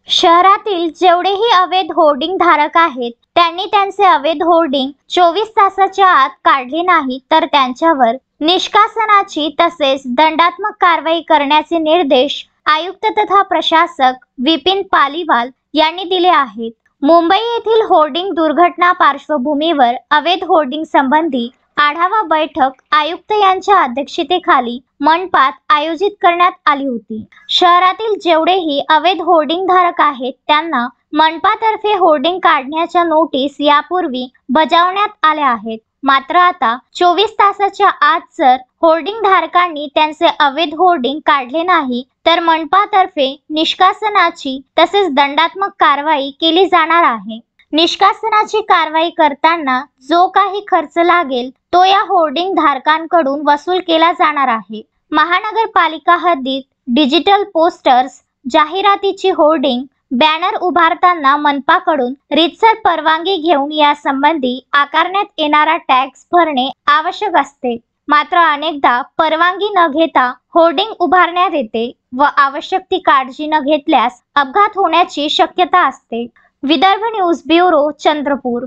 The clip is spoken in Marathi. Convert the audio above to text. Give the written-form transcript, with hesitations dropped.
शहरातील जेवढेही अवैध होर्डिंग धारक आहेत त्यांनी त्यांचे अवैध होर्डिंग 24 तासाच्या आत काढले नाही तर त्यांच्यावर निष्कासनाची तसेच दंडात्मक कारवाई करण्याचे निर्देश आयुक्त तथा प्रशासक विपिन पालीवाल यांनी दिले आहेत। मुंबई येथील होर्डिंग दुर्घटना पार्श्वभूमीवर अवैध होर्डिंग संबंधी आढावा बैठक आयुक्त यांच्या अध्यक्षतेखाली मनपात आयोजित करण्यात आली होती। शहरातील जेवढेही अवैध होर्डिंग धारक आहेत त्यांना मनपातर्फे होर्डिंग काढण्याच्या नोटीस यापूर्वी बजावण्यात आल्या आहेत। मात्र आता 24 तासाच्या आत जर होर्डिंग धारकांनी त्यांचे अवैध होर्डिंग काढले नाही तर मनपातर्फे निष्कासनाची तसेच दंडात्मक कारवाई केली जाणार आहे। निष्कासनाची कारवाई करताना जो काही खर्च लागेल तो या होर्डिंग धारकांकडून वसूल केला जाणार आहे। महानगरपालिका हद्दीत डिजिटल पोस्टर्स, जाहिरातीची होर्डिंग, बॅनर उभारताना मनपाकडून रीतसर परवानगी घेऊन यासंबंधी आकारण्यात येणारा टॅक्स भरणे आवश्यक असते। मात्र अनेकदा परवानगी न घेता होर्डिंग उभारण्यात येते व आवश्यक ती काळजी न घेतल्यास अपघात होण्याची शक्यता असते। Vidarbha news bureau, Chandrapur.